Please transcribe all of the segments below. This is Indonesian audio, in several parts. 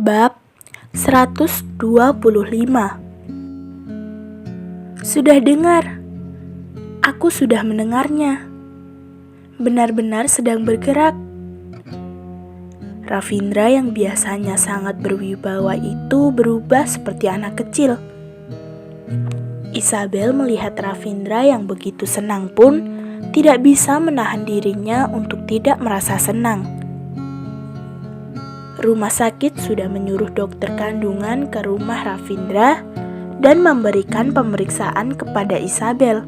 Bab 125. Sudah dengar, aku sudah mendengarnya. Benar-benar sedang bergerak. Ravindra yang biasanya sangat berwibawa itu berubah seperti anak kecil. Isabel melihat Ravindra yang begitu senang pun tidak bisa menahan dirinya untuk tidak merasa senang. Rumah sakit sudah menyuruh dokter kandungan ke rumah Ravindra dan memberikan pemeriksaan kepada Isabel.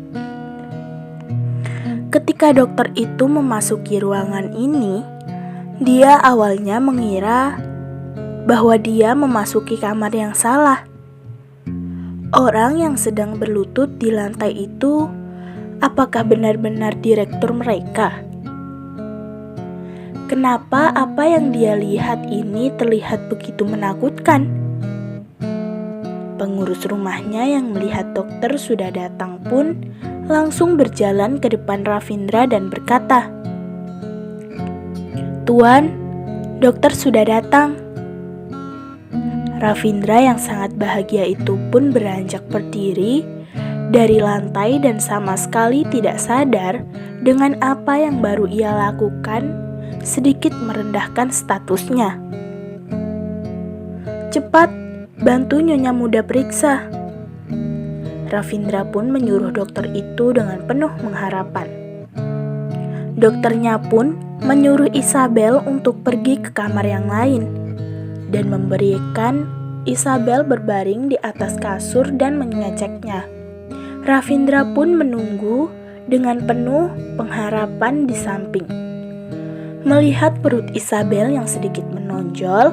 Ketika dokter itu memasuki ruangan ini, dia awalnya mengira bahwa dia memasuki kamar yang salah. Orang yang sedang berlutut di lantai itu, apakah benar-benar direktur mereka? Kenapa apa yang dia lihat ini terlihat begitu menakutkan? Pengurus rumahnya yang melihat dokter sudah datang pun langsung berjalan ke depan Ravindra dan berkata, "Tuan, dokter sudah datang." Ravindra yang sangat bahagia itu pun beranjak berdiri dari lantai dan sama sekali tidak sadar dengan apa yang baru ia lakukan, sedikit merendahkan statusnya. "Cepat, bantu Nyonya Muda periksa." Ravindra pun menyuruh dokter itu dengan penuh pengharapan. Dokternya pun menyuruh Isabel untuk pergi ke kamar yang lain dan memberikan Isabel berbaring di atas kasur dan mengeceknya. Ravindra pun menunggu dengan penuh pengharapan di samping. Melihat perut Isabel yang sedikit menonjol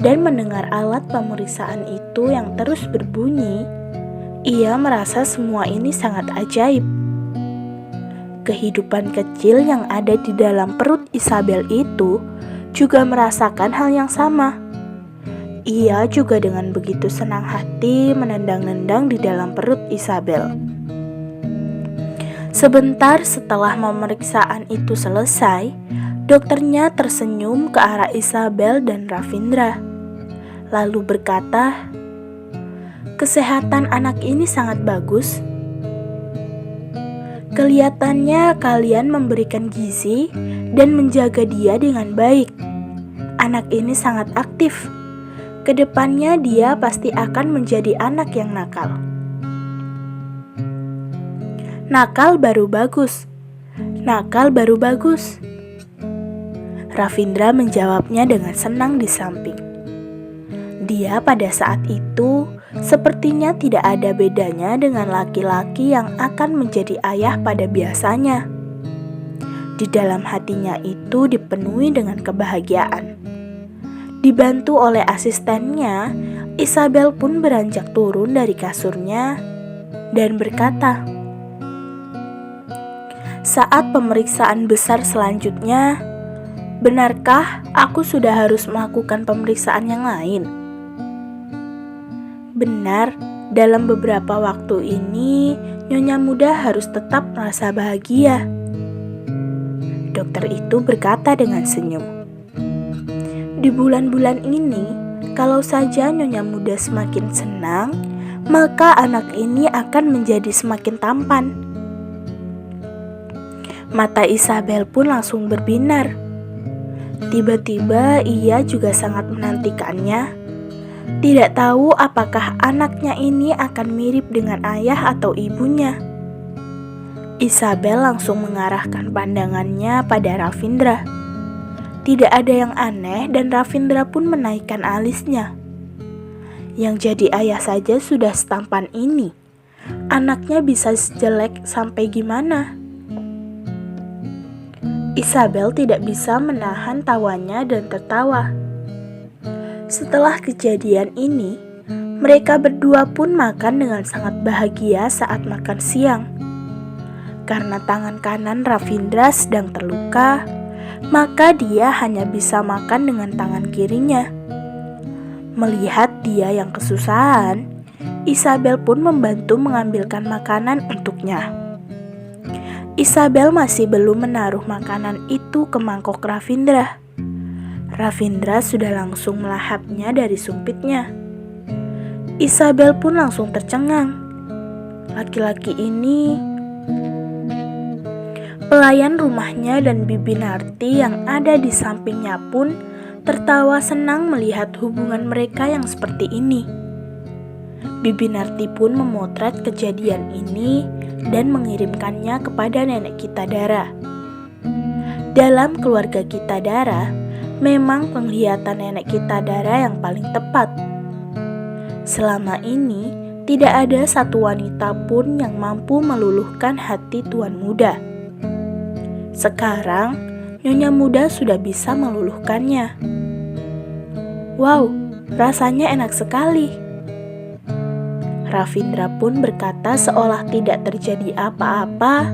dan mendengar alat pemeriksaan itu yang terus berbunyi, ia merasa semua ini sangat ajaib. Kehidupan kecil yang ada di dalam perut Isabel itu juga merasakan hal yang sama. Ia juga dengan begitu senang hati menendang-nendang di dalam perut Isabel. Sebentar setelah pemeriksaan itu selesai, dokternya tersenyum ke arah Isabel dan Ravindra, lalu berkata, "Kesehatan anak ini sangat bagus. Kelihatannya kalian memberikan gizi dan menjaga dia dengan baik. Anak ini sangat aktif. Kedepannya dia pasti akan menjadi anak yang nakal." "Nakal baru bagus. Nakal baru bagus." Ravindra menjawabnya dengan senang di samping. Dia pada saat itu sepertinya tidak ada bedanya dengan laki-laki yang akan menjadi ayah pada biasanya. Di dalam hatinya itu dipenuhi dengan kebahagiaan. Dibantu oleh asistennya, Isabel pun beranjak turun dari kasurnya dan berkata, "Saat pemeriksaan besar selanjutnya, benarkah aku sudah harus melakukan pemeriksaan yang lain?" "Benar, dalam beberapa waktu ini, Nyonya Muda harus tetap merasa bahagia." Dokter itu berkata dengan senyum. "Di bulan-bulan ini, kalau saja Nyonya Muda semakin senang, maka anak ini akan menjadi semakin tampan." Mata Isabel pun langsung berbinar. Tiba-tiba ia juga sangat menantikannya. Tidak tahu apakah anaknya ini akan mirip dengan ayah atau ibunya. Isabel langsung mengarahkan pandangannya pada Ravindra. Tidak ada yang aneh dan Ravindra pun menaikkan alisnya. Yang jadi ayah saja sudah setampan ini. Anaknya bisa sejelek sampai gimana? Isabel tidak bisa menahan tawanya dan tertawa. Setelah kejadian ini, mereka berdua pun makan dengan sangat bahagia saat makan siang. Karena tangan kanan Ravindra sedang terluka, maka dia hanya bisa makan dengan tangan kirinya. Melihat dia yang kesusahan, Isabel pun membantu mengambilkan makanan untuknya. Isabel masih belum menaruh makanan itu ke mangkok Ravindra. Ravindra sudah langsung melahapnya dari sumpitnya. Isabel pun langsung tercengang. Laki-laki ini... Pelayan rumahnya dan Bibi Narti yang ada di sampingnya pun tertawa senang melihat hubungan mereka yang seperti ini. Bibi Narti pun memotret kejadian ini dan mengirimkannya kepada nenek Kitadara. Dalam keluarga Kitadara, memang penglihatan nenek Kitadara yang paling tepat. Selama ini, tidak ada satu wanita pun yang mampu meluluhkan hati tuan muda. Sekarang, Nyonya Muda sudah bisa meluluhkannya. Wow, rasanya enak sekali. Ravindra pun berkata seolah tidak terjadi apa-apa,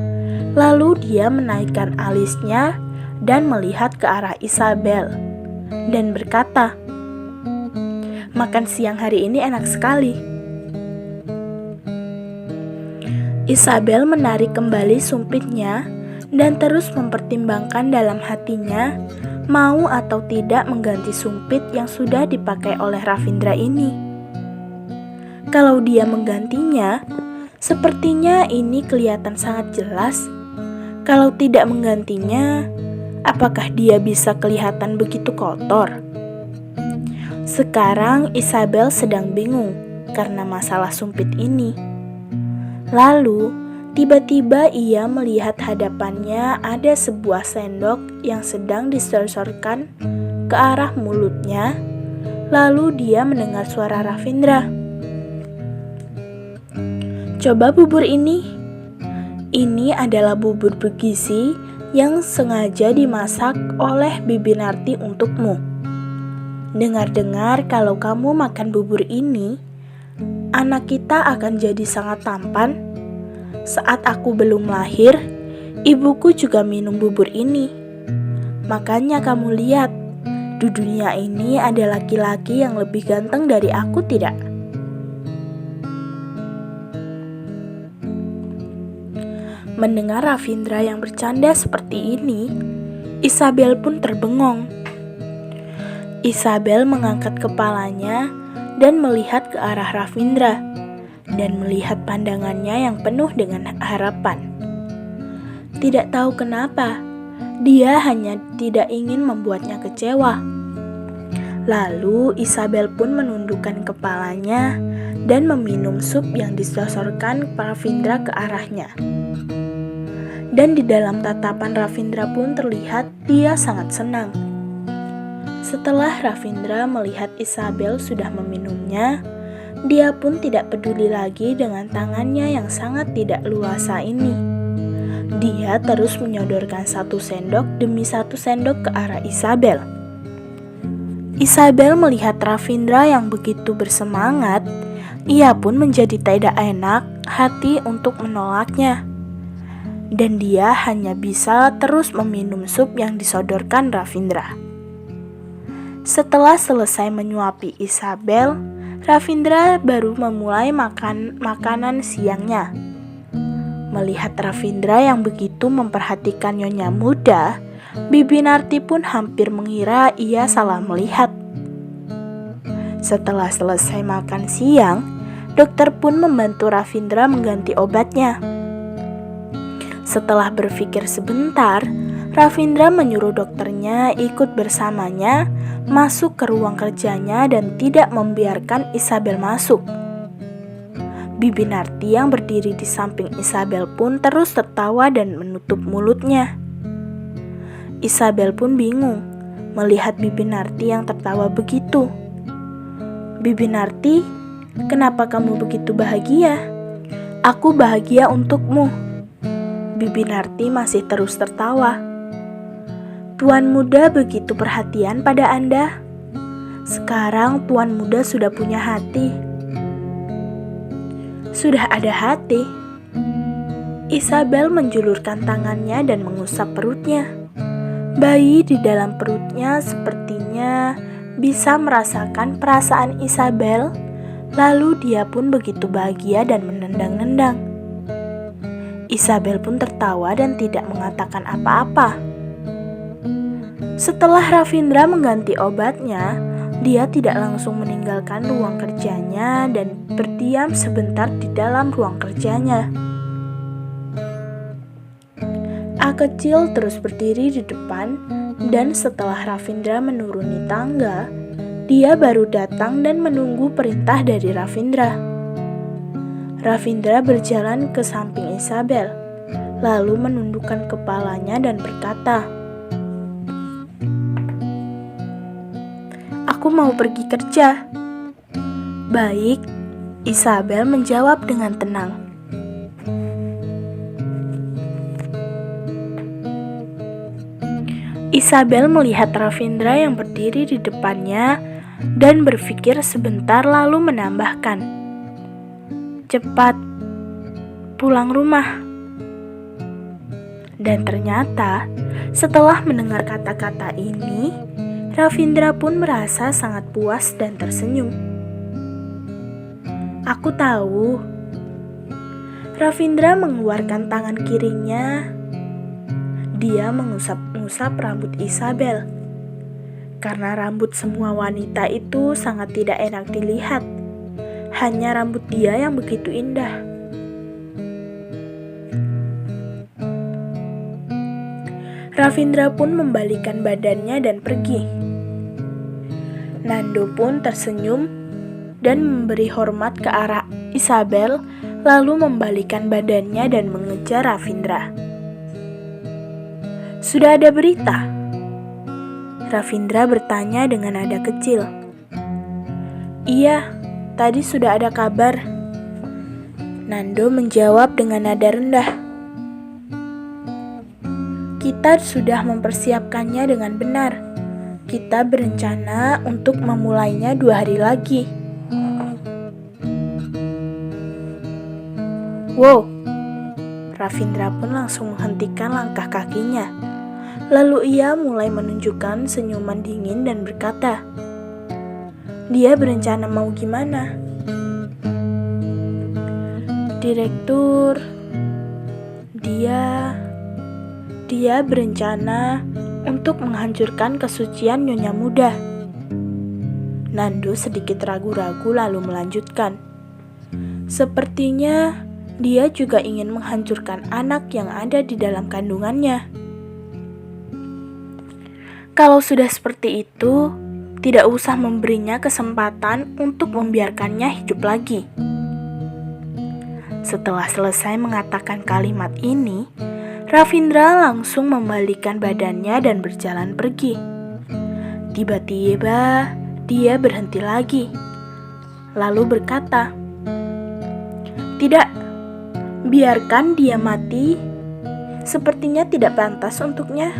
lalu dia menaikkan alisnya dan melihat ke arah Isabel dan berkata, "Makan siang hari ini enak sekali." Isabel menarik kembali sumpitnya dan terus mempertimbangkan dalam hatinya mau atau tidak mengganti sumpit yang sudah dipakai oleh Ravindra ini. Kalau dia menggantinya, sepertinya ini kelihatan sangat jelas. Kalau tidak menggantinya, apakah dia bisa kelihatan begitu kotor? Sekarang Isabel sedang bingung karena masalah sumpit ini. Lalu, tiba-tiba ia melihat hadapannya ada sebuah sendok yang sedang disorsorkan ke arah mulutnya. Lalu dia mendengar suara Ravindra. "Coba bubur ini. Ini adalah bubur bergizi yang sengaja dimasak oleh Bibi Narti untukmu. Dengar-dengar kalau kamu makan bubur ini, anak kita akan jadi sangat tampan. Saat aku belum lahir, ibuku juga minum bubur ini. Makanya kamu lihat, di dunia ini ada laki-laki yang lebih ganteng dari aku tidak?" Mendengar Ravindra yang bercanda seperti ini, Isabel pun terbengong. Isabel mengangkat kepalanya dan melihat ke arah Ravindra dan melihat pandangannya yang penuh dengan harapan. Tidak tahu kenapa, dia hanya tidak ingin membuatnya kecewa. Lalu Isabel pun menundukkan kepalanya dan meminum sup yang disosorkan Ravindra ke arahnya. Dan di dalam tatapan Ravindra pun terlihat dia sangat senang. Setelah Ravindra melihat Isabel sudah meminumnya, dia pun tidak peduli lagi dengan tangannya yang sangat tidak luasa ini. Dia terus menyodorkan satu sendok demi satu sendok ke arah Isabel. Isabel melihat Ravindra yang begitu bersemangat, ia pun menjadi tidak enak hati untuk menolaknya. Dan dia hanya bisa terus meminum sup yang disodorkan Ravindra. Setelah selesai menyuapi Isabel, Ravindra baru memulai makan makanan siangnya. Melihat Ravindra yang begitu memperhatikan Nyonya Muda, Bibi Narti pun hampir mengira ia salah melihat. Setelah selesai makan siang, dokter pun membantu Ravindra mengganti obatnya. Setelah berpikir sebentar, Ravindra menyuruh dokternya ikut bersamanya masuk ke ruang kerjanya dan tidak membiarkan Isabel masuk. Bibi Narti yang berdiri di samping Isabel pun terus tertawa dan menutup mulutnya. Isabel pun bingung melihat Bibi Narti yang tertawa begitu. "Bibi Narti, kenapa kamu begitu bahagia?" "Aku bahagia untukmu." Bibi Narti masih terus tertawa. "Tuan Muda begitu perhatian pada Anda. Sekarang Tuan Muda sudah punya hati." "Sudah ada hati?" Isabel menjulurkan tangannya dan mengusap perutnya. Bayi di dalam perutnya sepertinya bisa merasakan perasaan Isabel, lalu dia pun begitu bahagia dan menendang-nendang. Isabel pun tertawa dan tidak mengatakan apa-apa. Setelah Ravindra mengganti obatnya, dia tidak langsung meninggalkan ruang kerjanya dan berdiam sebentar di dalam ruang kerjanya. A kecil terus berdiri di depan, dan setelah Ravindra menuruni tangga, dia baru datang dan menunggu perintah dari Ravindra. Ravindra berjalan ke samping Isabel, lalu menundukkan kepalanya dan berkata, "Aku mau pergi kerja." "Baik," Isabel menjawab dengan tenang. Isabel melihat Ravindra yang berdiri di depannya dan berpikir sebentar lalu menambahkan, "Cepat pulang rumah." Dan ternyata setelah mendengar kata-kata ini, Ravindra pun merasa sangat puas dan tersenyum. "Aku tahu." Ravindra mengeluarkan tangan kirinya. Dia mengusap-ngusap rambut Isabel. Karena rambut semua wanita itu sangat tidak enak dilihat. Hanya rambut dia yang begitu indah. Ravindra pun membalikan badannya dan pergi. Nando pun tersenyum dan memberi hormat ke arah Isabel, lalu membalikan badannya dan mengejar Ravindra. "Sudah ada berita?" Ravindra bertanya dengan nada kecil. "Iya, tadi sudah ada kabar." Nando menjawab dengan nada rendah. "Kita sudah mempersiapkannya dengan benar. Kita berencana untuk memulainya 2 hari lagi." "Wow!" Ravindra pun langsung menghentikan langkah kakinya. Lalu ia mulai menunjukkan senyuman dingin dan berkata, "Dia berencana mau gimana?" "Direktur, dia berencana untuk menghancurkan kesucian Nyonya Muda." Nando sedikit ragu-ragu lalu melanjutkan, "Sepertinya dia juga ingin menghancurkan anak yang ada di dalam kandungannya." "Kalau sudah seperti itu, tidak usah memberinya kesempatan untuk membiarkannya hidup lagi." Setelah selesai mengatakan kalimat ini, Ravindra langsung membalikan badannya dan berjalan pergi. Tiba-tiba dia berhenti lagi, lalu berkata, "Tidak, biarkan dia mati. Sepertinya tidak pantas untuknya.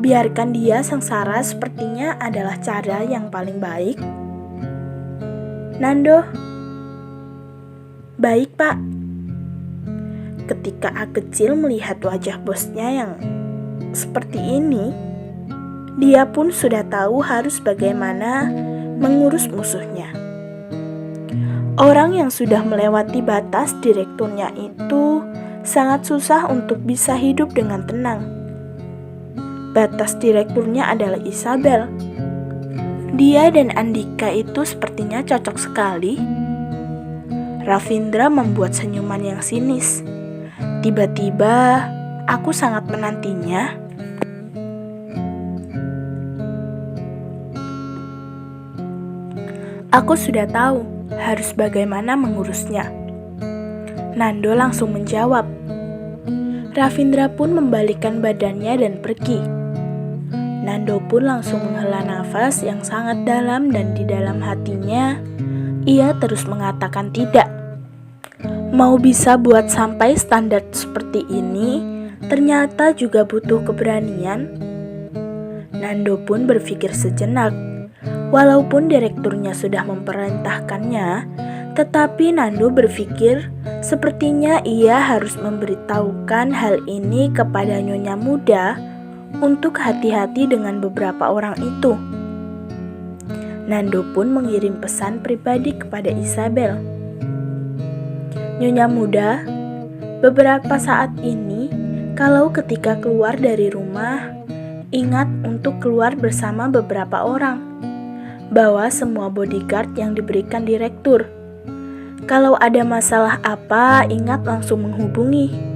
Biarkan dia sengsara, sepertinya adalah cara yang paling baik." "Nando." "Baik, Pak." Ketika A kecil melihat wajah bosnya yang seperti ini, dia pun sudah tahu harus bagaimana mengurus musuhnya. Orang yang sudah melewati batas direkturnya itu sangat susah untuk bisa hidup dengan tenang. Batas direkturnya adalah Isabel. Dia dan Andika itu sepertinya cocok sekali. Ravindra membuat senyuman yang sinis. "Tiba-tiba aku sangat menantinya." "Aku sudah tahu harus bagaimana mengurusnya." Nando langsung menjawab. Ravindra pun membalikan badannya dan pergi. Nando pun langsung menghela nafas yang sangat dalam dan di dalam hatinya, ia terus mengatakan tidak. Mau bisa buat sampai standar seperti ini, ternyata juga butuh keberanian. Nando pun berpikir sejenak. Walaupun direkturnya sudah memerintahkannya, tetapi Nando berpikir sepertinya ia harus memberitahukan hal ini kepada Nyonya Muda untuk hati-hati dengan beberapa orang itu. Nando pun mengirim pesan pribadi kepada Isabel. "Nyonya Muda, beberapa saat ini, kalau ketika keluar dari rumah, ingat untuk keluar bersama beberapa orang. Bawa semua bodyguard yang diberikan direktur. Kalau ada masalah apa, ingat langsung menghubungi.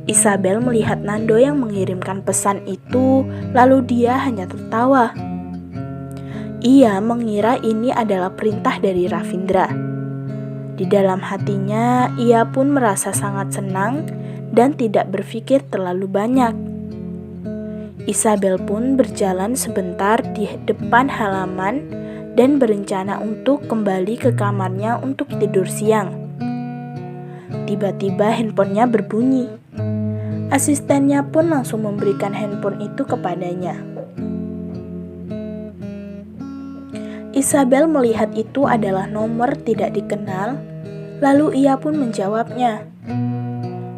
Isabel melihat Nando yang mengirimkan pesan itu, lalu dia hanya tertawa. Ia mengira ini adalah perintah dari Ravindra. Di dalam hatinya, ia pun merasa sangat senang dan tidak berpikir terlalu banyak. Isabel pun berjalan sebentar di depan halaman dan berencana untuk kembali ke kamarnya untuk tidur siang. Tiba-tiba handphonenya berbunyi. Asistennya pun langsung memberikan handphone itu kepadanya. Isabel melihat itu adalah nomor tidak dikenal, lalu ia pun menjawabnya.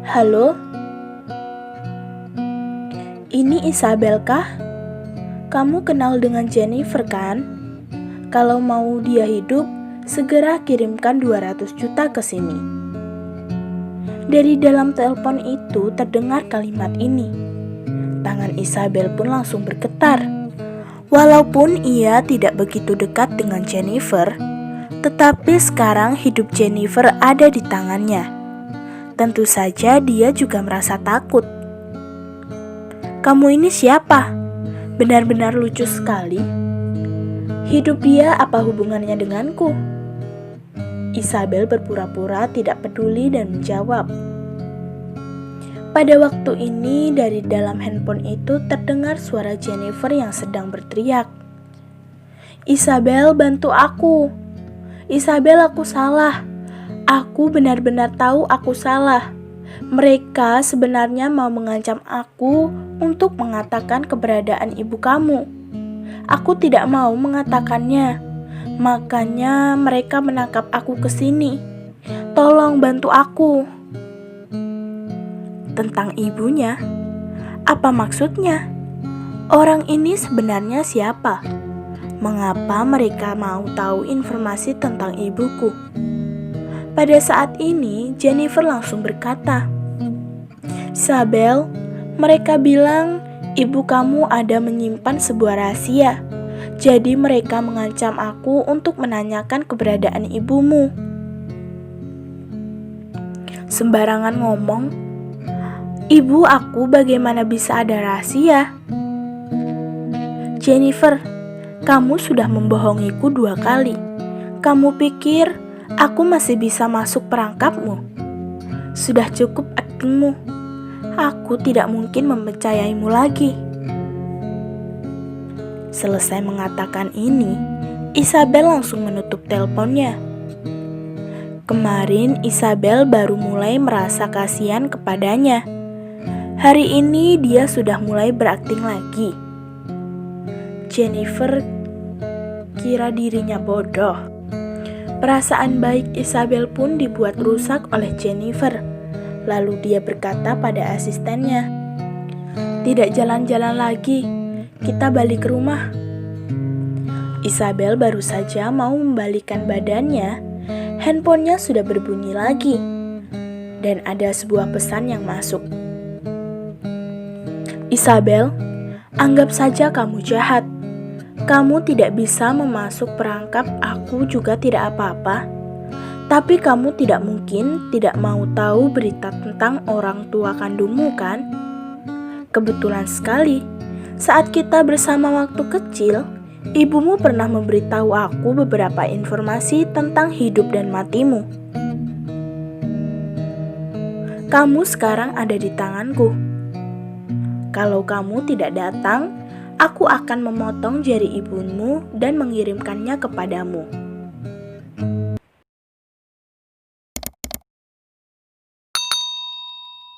Halo? Ini Isabel kah? Kamu kenal dengan Jennifer kan? Kalau mau dia hidup, segera kirimkan 200 juta ke sini. Dari dalam telepon itu terdengar kalimat ini. Tangan Isabel pun langsung bergetar. Walaupun ia tidak begitu dekat dengan Jennifer, tetapi sekarang hidup Jennifer ada di tangannya. Tentu saja dia juga merasa takut. Kamu ini siapa? Benar-benar lucu sekali. Hidup dia apa hubungannya denganku? Isabel berpura-pura tidak peduli dan menjawab. Pada waktu ini dari dalam handphone itu terdengar suara Jennifer yang sedang berteriak. Isabel, bantu aku. Isabel, aku salah. Aku benar-benar tahu aku salah. Mereka sebenarnya mau mengancam aku untuk mengatakan keberadaan ibu kamu. Aku tidak mau mengatakannya. Makanya mereka menangkap aku ke sini. Tolong bantu aku. Tentang ibunya? Apa maksudnya? Orang ini sebenarnya siapa? Mengapa mereka mau tahu informasi tentang ibuku? Pada saat ini, Jennifer langsung berkata, Isabel, mereka bilang ibu kamu ada menyimpan sebuah rahasia. Jadi mereka mengancam aku untuk menanyakan keberadaan ibumu. Sembarangan ngomong. Ibu aku bagaimana bisa ada rahasia? Jennifer, kamu sudah membohongiku 2 kali. Kamu pikir aku masih bisa masuk perangkapmu? Sudah cukup aktingmu. Aku tidak mungkin mempercayaimu lagi. Selesai mengatakan ini, Isabel langsung menutup teleponnya. Kemarin Isabel baru mulai merasa kasihan kepadanya. Hari ini dia sudah mulai berakting lagi. Jennifer kira dirinya bodoh. Perasaan baik Isabel pun dibuat rusak oleh Jennifer. Lalu dia berkata pada asistennya, "Tidak jalan-jalan lagi, kita balik ke rumah." Isabel baru saja mau membalikan badannya, handphonenya sudah berbunyi lagi, dan ada sebuah pesan yang masuk. Isabel, anggap saja kamu jahat. Kamu tidak bisa memasuk perangkap aku juga tidak apa-apa. Tapi kamu tidak mungkin tidak mau tahu berita tentang orang tua kandungmu kan? Kebetulan sekali, saat kita bersama waktu kecil, ibumu pernah memberitahu aku beberapa informasi tentang hidup dan matimu. Kamu sekarang ada di tanganku. Kalau kamu tidak datang, aku akan memotong jari ibumu dan mengirimkannya kepadamu.